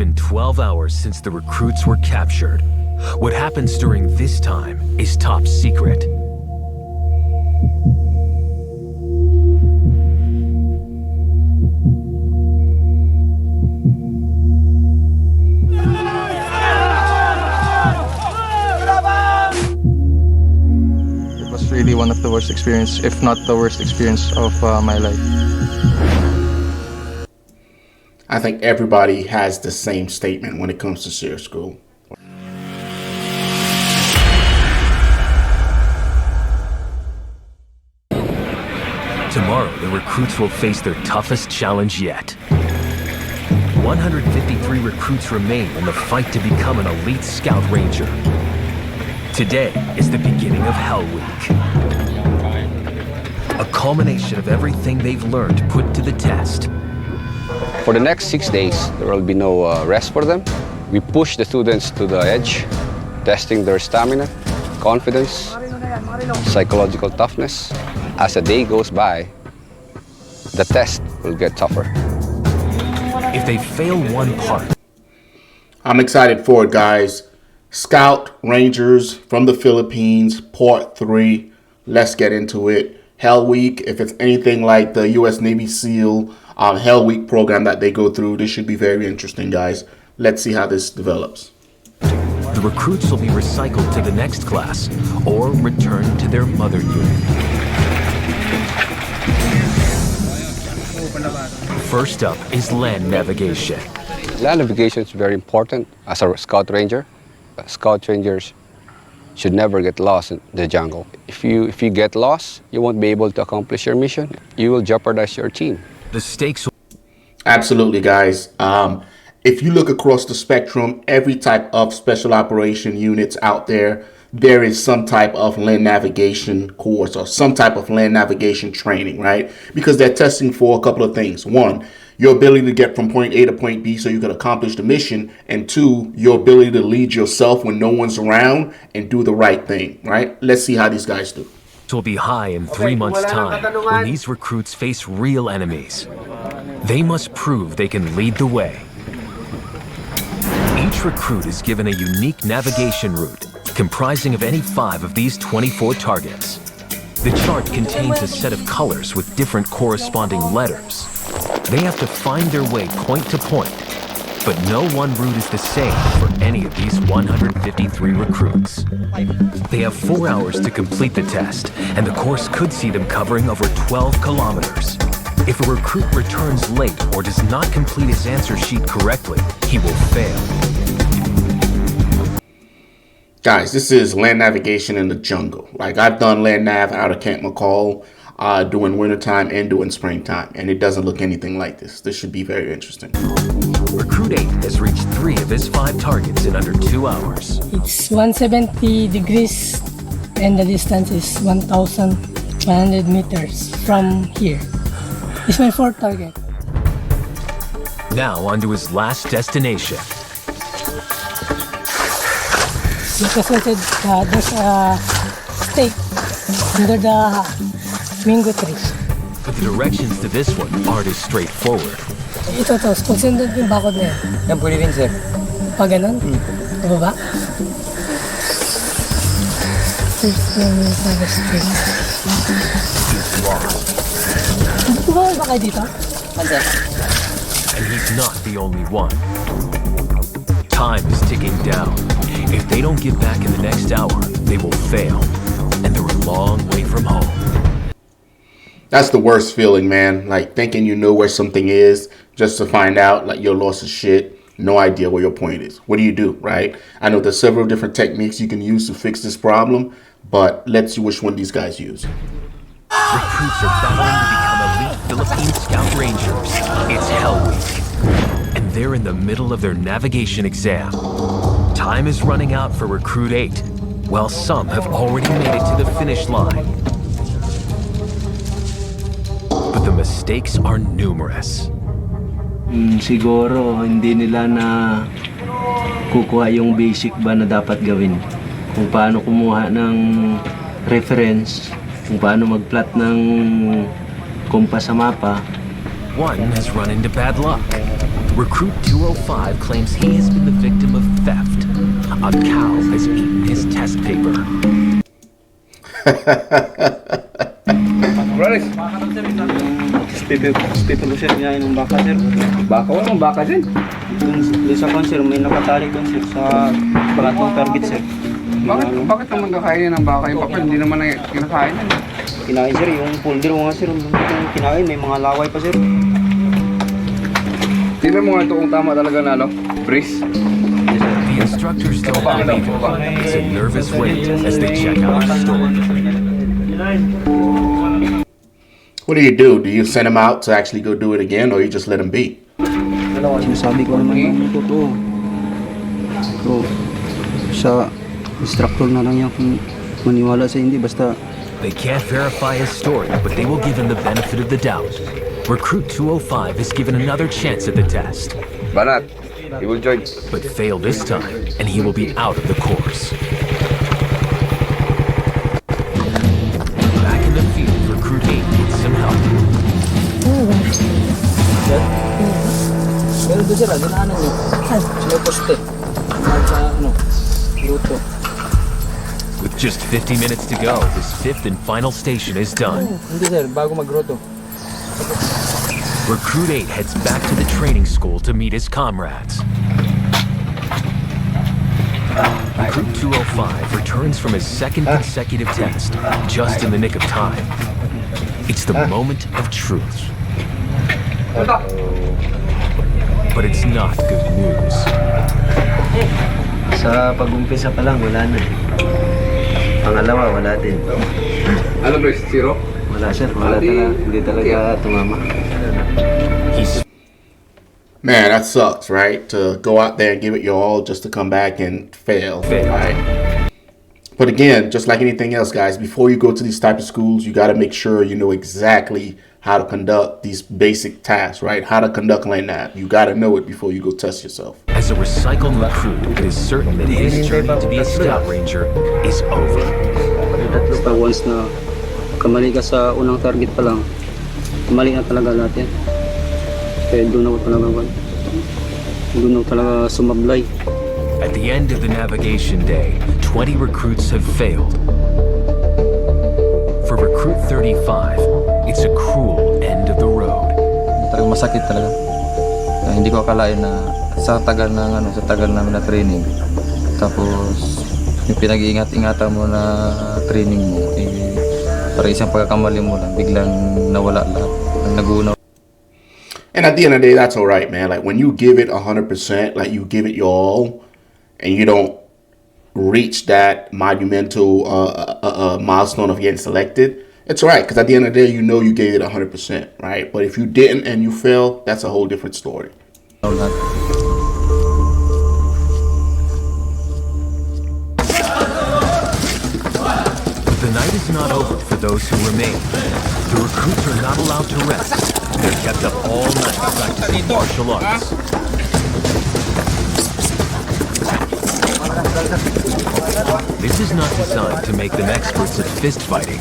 been 12 hours since the recruits were captured. What happens during this time is top secret. It was really one of the worst experience, if not the worst experience of my life. I think everybody has the same statement when it comes to SEER school. Tomorrow, the recruits will face their toughest challenge yet. 153 recruits remain in the fight to become an elite scout ranger. Today is the beginning of Hell Week. A culmination of everything they've learned put to the test. For the next 6 days, there will be no rest for them. We push the students to the edge, testing their stamina, confidence, psychological toughness. As the day goes by, the test will get tougher. If they fail one part, I'm excited for it, guys. Scout Rangers from the Philippines, Part 3. Let's get into it. Hell Week, if it's anything like the U.S. Navy SEAL Hell Week program that they go through, this should be very interesting, guys. Let's see how this develops. the recruits will be recycled to the next class or returned to their mother unit. First up is land navigation. Land navigation is very important as a scout ranger. Scout rangers should never get lost in the jungle. If you get lost, you won't be able to accomplish your mission. You will jeopardize your team. The stakes. Absolutely, guys. If you look across the spectrum, every type of special operation units out there, there is some type of land navigation course or some type of land navigation training, right? Because they're testing for a couple of things. One, your ability to get from point A to point B so you can accomplish the mission. And two, your ability to lead yourself when no one's around and do the right thing, right? Let's see how these guys do. Will be high in 3 months' time when these recruits face real enemies. They must prove they can lead the way. Each recruit is given a unique navigation route comprising of any 5 of these 24 targets. The chart contains a set of colors with different corresponding letters. They have to find their way point to point, but no one route is the same for any of these 153 recruits. They have 4 hours to complete the test, and the course could see them covering over 12 kilometers. If a recruit returns late or does not complete his answer sheet correctly, he will fail. Guys, this is land navigation in the jungle. Like, I've done land nav out of Camp McCall during wintertime and during springtime, and it doesn't look anything like this. This should be very interesting. Recruit 8 has reached 3 of his 5 targets in under 2 hours. It's 170 degrees and the distance is 1,200 meters from here. It's my 4th target. Now on to his last destination. Because there's a stake under the mango trees. But the directions to this one aren't as straightforward. Ito, kung sundod yung bakod na yan. Yan, pwede rin, sir. Pag ganun? Pababa? First one is the stake. He's lost. Bumawal ba kayo dito? And he's not the only one. Time is ticking down. If they don't get back in the next hour, they will fail. And they're a long way from home. That's the worst feeling, man. Like, thinking you know where something is just to find out like you're lost as shit. No idea where your point is. What do you do, right? I know there's several different techniques you can use to fix this problem, but let's see which one these guys use. Recruits are battling to become elite Philippine Scout Rangers. It's Hell Week. And they're in the middle of their navigation exam. Time is running out for Recruit 8, while some have already made it to the finish line. But the mistakes are numerous. Siguro hindi nila na kukuha yung basic ba na dapat gawin. Kung paano kumuha ng reference, kung paano mag-plot ng compass sa mapa. One has run into bad luck. Recruit 205 claims he has been the victim of theft. A cow has eaten his test paper. Spepe sir, niya yung baka sir. Baka? Anong baka din? Doon sa kon sir, may nakatali doon sir sa pangatlong target sir. Bakit naman kakainin ng baka yung papel? Hindi naman na kinakain yan. Kinain sir, yung folder mo nga sir, yung kinain, may mga laway pa sir. Tingnan mo nga ito kung tama talaga na ano, brace. The instructors don't believe him. It's a nervous wait as they check out the store. What do? Do you send him out to actually go do it again, or you just let him be? Sinasabi ko naman yung totoo. So, sa instructor na lang yan kung maniwala sa hindi, basta... They can't verify his story, but they will give him the benefit of the doubt. Recruit 205 is given another chance at the test. Banat, he will join. But fail this time, and he will be out of the course. Back in the field, Recruit 8 needs some help. Pero doon sir, dinaanan nyo. Sila poste. Sa luto. With just 50 minutes to go, this fifth and final station is done. Hindi sir, bago magroto. Recruit 8 heads back to the training school to meet his comrades. Recruit 205 returns from his second consecutive test, just in the nick of time. It's the moment of truth. But it's not good news. Sa pag-umpisa pa lang, wala na. Pangalawa, wala din. Ano brace? Zero? Wala sir, wala talaga. Hindi talaga tumama. Man, that sucks, right? To go out there and give it your all just to come back and fail, right? But again, just like anything else, guys, before you go to these type of schools, you got to make sure you know exactly how to conduct these basic tasks, right? How to conduct land nav. You got to know it before you go test yourself. As a recycled recruit, it is certain that his journey to be a scout ranger is over. Tatlo pa once na kamali ka sa unang target pa lang, kamali na talaga lahat yan. Kaya doon ako talaga sumablay. At the end of the navigation day, 20 recruits have failed. For Recruit 35, it's a cruel end of the road. Talagang masakit talaga. Hindi ko akalain na sa tagal namin na training. Tapos yung pinag-iingat-ingatan mo na training mo, para isang pagkakamali mo lang, biglang nawala lahat. Nagunaw. And at the end of the day, that's all right, man. Like when you give it 100%, like you give it your all, and you don't reach that monumental milestone of getting selected, it's all right. Because at the end of the day, you know you gave it 100%, right? But if you didn't and you failed, that's a whole different story. But the night is not over for those who remain. The recruits are not allowed to rest. They're kept up all night practicing martial arts. This is not designed to make them experts at fist fighting,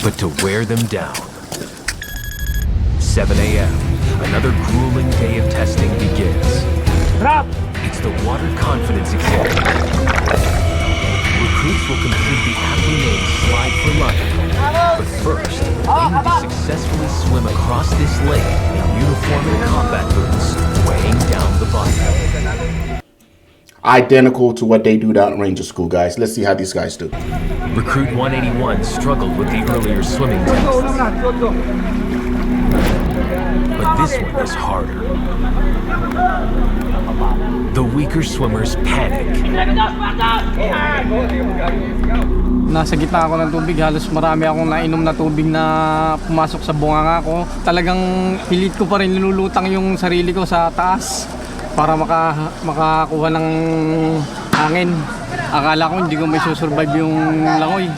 but to wear them down. 7 a.m. Another grueling day of testing begins. It's the water confidence exam. Recruits will complete the aptly named slide for life. But first, they need to successfully swim across this lake in uniform and combat boots, weighing down the body. Identical to what they do down at Ranger School, guys. Let's see how these guys do. Recruit 181 struggled with the earlier swimming tests. But this one is harder. The weaker swimmers panic. Nasa gitna ako ng tubig, halos marami akong nainom na tubig na pumasok sa bunganga ko. Talagang pilit ko pa rin nilulutang yung sarili ko sa taas para makakuha ng hangin. Akala ko hindi ko may susurvive yung langoy.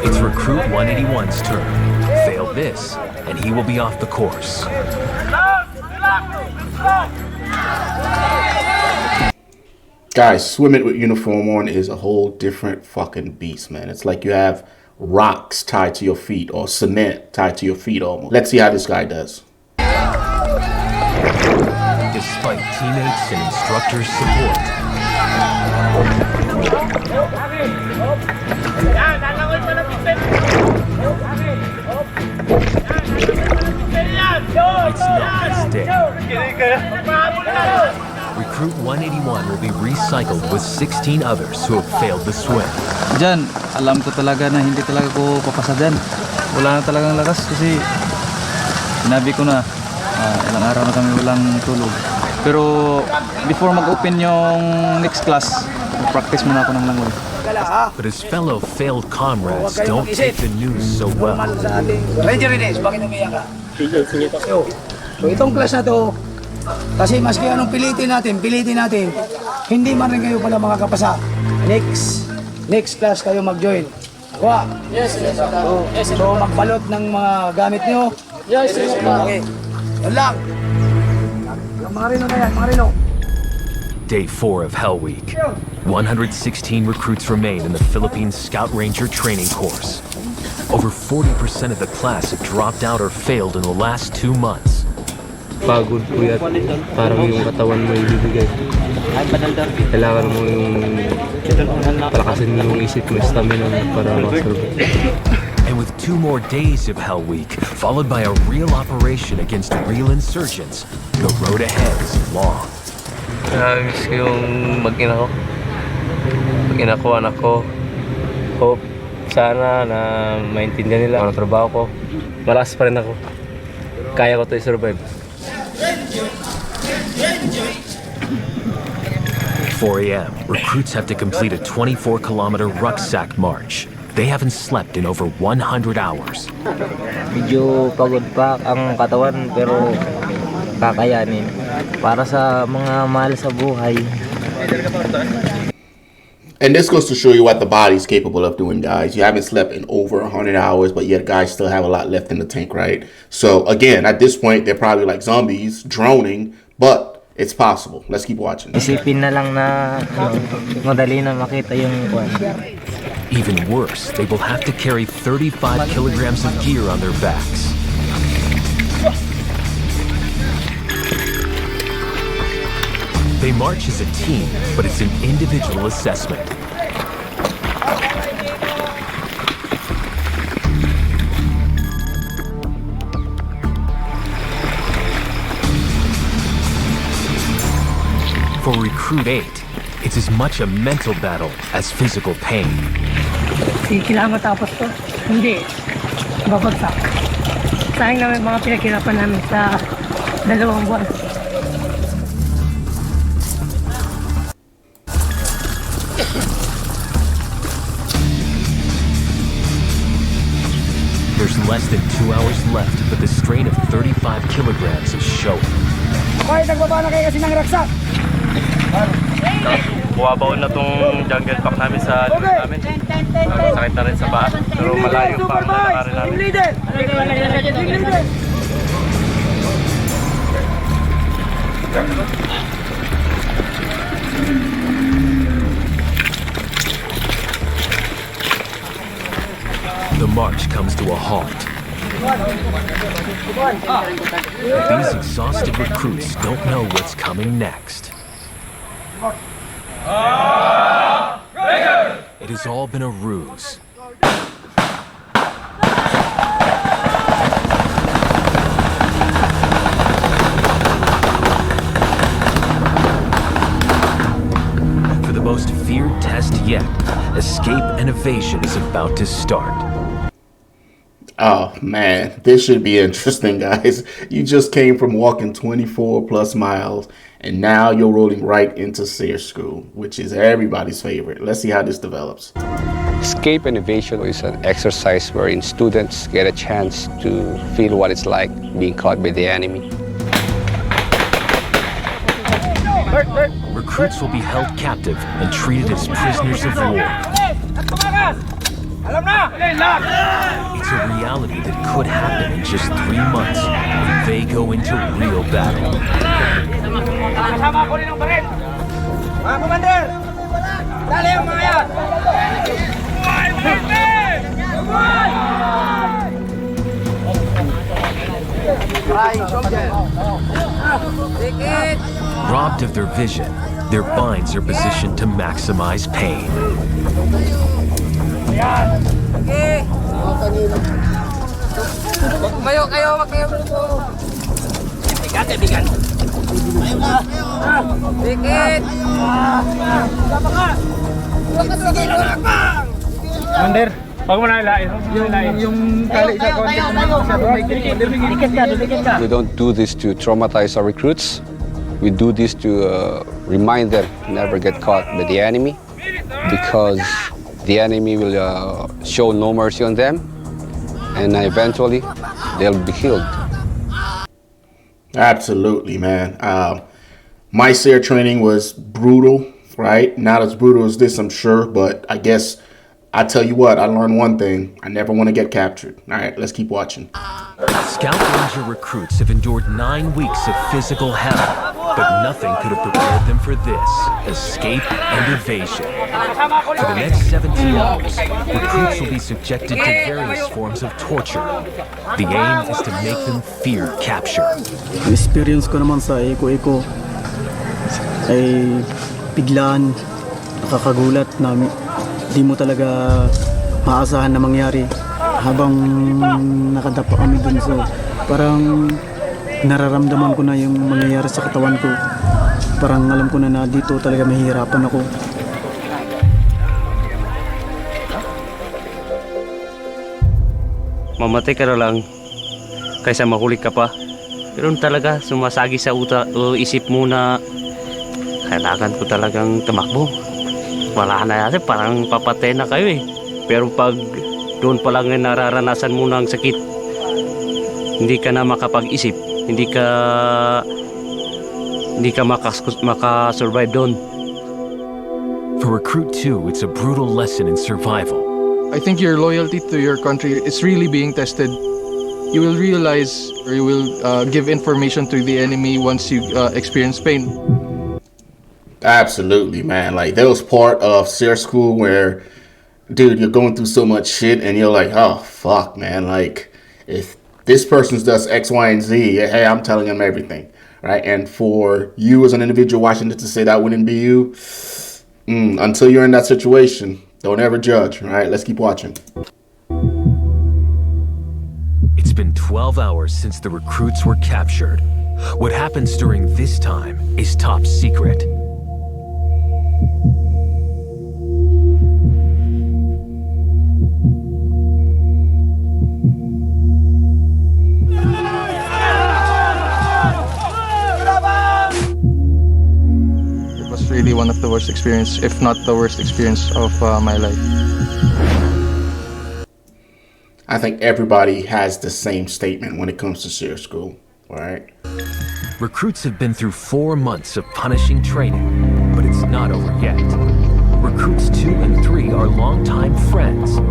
It's Recruit 181's turn. Fail this, and he will be off the course. Guys, swimming with uniform on is a whole different fucking beast, man. It's like you have rocks tied to your feet or cement tied to your feet almost. Let's see how this guy does. Despite teammates and instructors' support, it's not his day. Recruit 181 will be recycled with 16 others who have failed the swim. Diyan, alam ko talaga na hindi talaga ko papasa dyan. Wala na talagang lakas kasi sinabi ko na ilang araw na kami walang tulog. Pero before mag-open yung next class, practice muna ako ng langoy. But his fellow failed comrades don't take the news so well. Ranger Ines, bakit umiyak ka? So itong class na to, kasi maski anong pilitin natin, hindi man rin kayo pala makakapasa. Next class kayo mag-join. Kuha? Yes, yes. So magbalot ng mga gamit nyo? Yes, yes. Okay. Yan lang. Marino na yan, Marino. Day 4 of Hell Week. 116 recruits remain in the Philippines Scout Ranger training course. Over 40% of the class have dropped out or failed in the last 2 months. Pagod po yan. Parang yung katawan mo ibibigay. Kailangan mo yung palakasin mo yung isip mo, stamina para makasurvive. And with 2 more days of Hell Week, followed by a real operation against real insurgents, the road ahead is long. Miss ko yung mag-ina ko. Mag-ina ko, anak ko. Hope sana na maintindihan nila ang trabaho ko. Malakas pa rin ako. Kaya ko to i-survive. 4 a.m., recruits have to complete a 24-kilometer rucksack march. They haven't slept in over 100 hours. Medyo pagod pa ang katawan pero kakayanin. Para sa mga mahal sa buhay. And this goes to show you what the body's capable of doing, guys. You haven't slept in over 100 hours, but yet guys still have a lot left in the tank, right? So again, at this point, they're probably like zombies, droning, but it's possible. Let's keep watching. Isipin na lang na madali na makita yung Even worse, they will have to carry 35 kilograms of gear on their backs. They march as a team, but it's an individual assessment. For Recruit 8, it's as much a mental battle as physical pain. Kailangan matapos to. Hindi. Babagsak. Sayang naman mga pinaghirapan namin sa 2 buwan. There's less than 2 hours left, but the strain of 35 kilograms is showing. Okay, nagbaba na kayo kasi ng raksak. Buwabaon na tong jungle pack namin sa likod namin. Sakit na rin sa paa. Pero malayo pa ang lalakarin namin. Team leader! Team leader! The march comes to a halt. These exhausted recruits don't know what's coming next. It has all been a ruse. For the most feared test yet, escape and evasion is about to start. Oh man, this should be interesting, guys. You just came from walking 24 plus miles and now you're rolling right into SEER school, which is everybody's favorite. Let's see how this develops. Escape and evasion is an exercise wherein students get a chance to feel what it's like being caught by the enemy. Recruits will be held captive and treated as prisoners of war. It's a reality that could happen in just 3 months when they go into real battle. Kasama ko rin ng Beret. Mga commander! Dali ang mga yan! Robbed of their vision, their binds are positioned to maximize pain. Under, wag mo na ilain. Yung tali sa konti. We don't do this to traumatize our recruits. We do this to remind them to never get caught by the enemy, because the enemy will show no mercy on them, and eventually they'll be killed. Absolutely, man. My SARE training was brutal, right? Not as brutal as this, I'm sure, but I guess I tell you what, I learned one thing. I never want to get captured. All right, let's keep watching. Scout Ranger recruits have endured 9 weeks of physical hell, but nothing could have prepared them for this: escape and evasion. For the next 17 hours, recruits will be subjected to various forms of torture. The aim is to make them fear capture. Experience ko naman sa iko-iko ay biglaan, nakakagulat na di mo talaga maasahan na mangyari habang nakadapa kami dun. So parang nararamdaman ko na yung mangyayari sa katawan ko. Parang alam ko na dito talaga mahihirapan ako. Mamatay ka na lang kaysa mahuli ka pa. Pero talaga sumasagi sa isip mo na kailangan ko talagang tumakbo. Wala na yata, parang papatay na kayo eh. Pero pag doon pa lang nararanasan mo ng sakit, hindi ka na makapag-isip, hindi ka makasurvive doon. For Recruit 2, it's a brutal lesson in survival. I think your loyalty to your country is really being tested. You will realize, or you will give information to the enemy once you experience pain. Absolutely, man. Like, there was part of SARE school where, dude, you're going through so much shit and you're like, oh, fuck, man. Like, if this person does X, Y, and Z, hey, I'm telling them everything, right? And for you as an individual watching this to say that wouldn't be you, until you're in that situation, don't ever judge, right? Let's keep watching. It's been 12 hours since the recruits were captured. What happens during this time is top secret. Really one of the worst experience, if not the worst experience of my life. I think everybody has the same statement when it comes to SARE school, right? Recruits have been through 4 months of punishing training, but it's not over yet. Recruits 2 and 3 are longtime friends.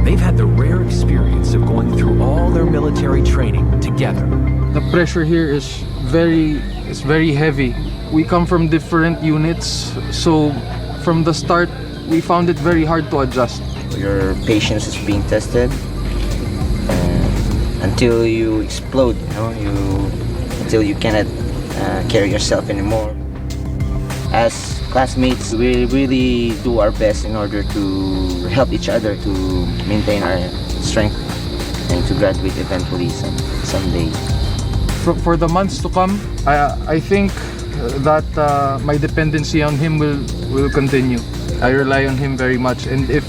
They've had the rare experience of going through all their military training together. The pressure here is very heavy. We come from different units, so from the start, we found it very hard to adjust. Your patience is being tested until you explode, until you cannot carry yourself anymore. As classmates, we really do our best in order to help each other to maintain our strength and to graduate eventually someday. For the months to come, I think that my dependency on him will continue. I rely on him very much, and if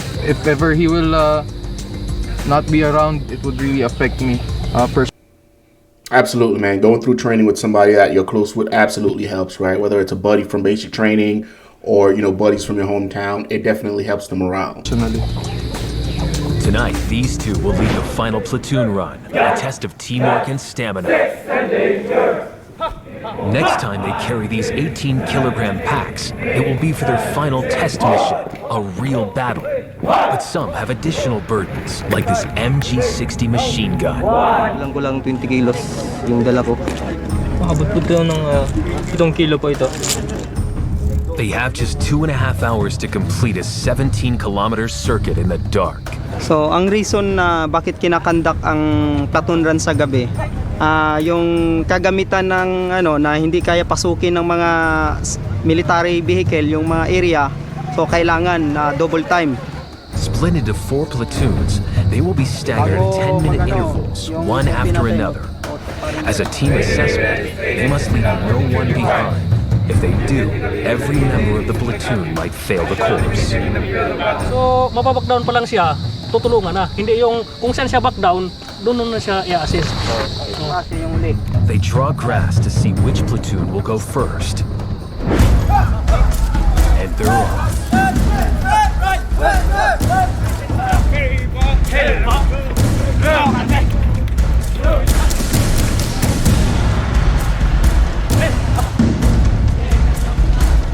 ever he will not be around, it would really affect me personally. Absolutely, man. Going through training with somebody that you're close with absolutely helps, right? Whether it's a buddy from basic training or, buddies from your hometown, it definitely helps the morale. Tonight, these two will lead the final platoon run, a test of teamwork and stamina. Next time they carry these 18-kilogram packs, it will be for their final test mission, a real battle. But some have additional burdens, like this MG60 machine gun. Ilang ko lang 20 kilos yung dala ko. Makabot po ito ng 7 kilo po ito. They have just 2.5 hours to complete a 17-kilometer circuit in the dark. So, ang reason na bakit kinakandak ang platoon run sa gabi, yung kagamitan ng na hindi kaya pasukin ng mga military vehicle, yung mga area, so kailangan double time. Split into 4 platoons, they will be staggered at 10-minute intervals, one after another. As a team assessment, they must leave no one behind. If they do, every member of the platoon might fail the course. So, mababackdown pa lang siya, tutulungan na. Hindi yung kung saan siya backdown, doon na siya i-assist. They draw grass to see which platoon will go first. And they're off.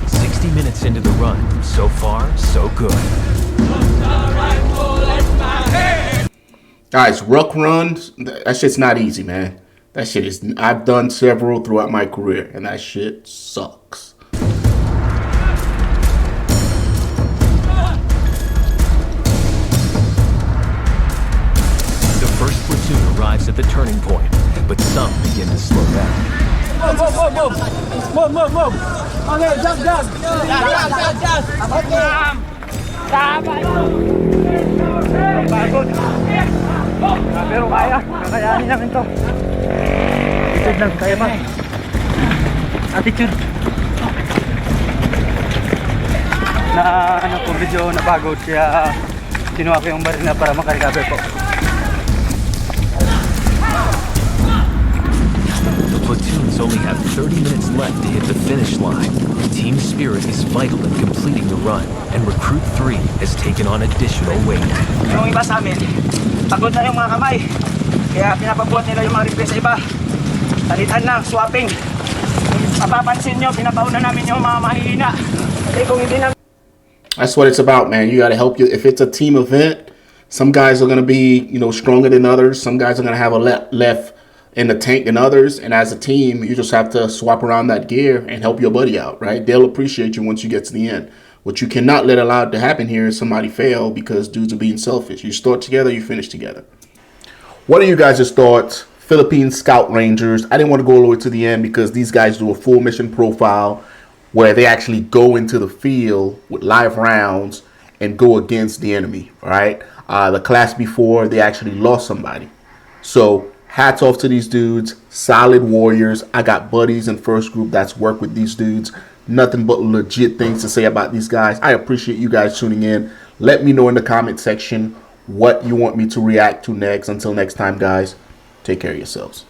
60 minutes into the run, so far, so good. Guys, ruck runs, that shit's not easy, man. That shit is, I've done several throughout my career, and that shit sucks. The first platoon arrives at the turning point, but some begin to slow down. Move. Okay, jump. Pero kaya, kakayanin namin to. Attitude lang, kaya pa. Attitude. Po, medyo napagod, kaya kinuha ko yung baril na para makarecover po. The platoons only have 30 minutes left to hit the finish line. Team spirit is vital in completing the run, and Recruit 3 has taken on additional weight. Yung iba sa amin, pagod na yung mga kamay. Kaya pinapabuhat nila yung mga request sa iba. Talitan lang, swapping. Mapapansin nyo, pinapauna namin yung mga mahihina. Kasi kung hindi na... That's what it's about, man. You got to help you. If it's a team event, some guys are going to be, stronger than others. Some guys are going to have a left in the tank than others. And as a team, you just have to swap around that gear and help your buddy out, right? They'll appreciate you once you get to the end. What you cannot let allow to happen here is somebody fail because dudes are being selfish. You start together, you finish together. What are you guys' thoughts? Philippine Scout Rangers. I didn't want to go all the way to the end because these guys do a full mission profile where they actually go into the field with live rounds and go against the enemy, right? The class before, they actually lost somebody. So hats off to these dudes, solid warriors. I got buddies in first group that's worked with these dudes. Nothing but legit things to say about these guys. I appreciate you guys tuning in. Let me know in the comment section what you want me to react to next. Until next time, guys, take care of yourselves.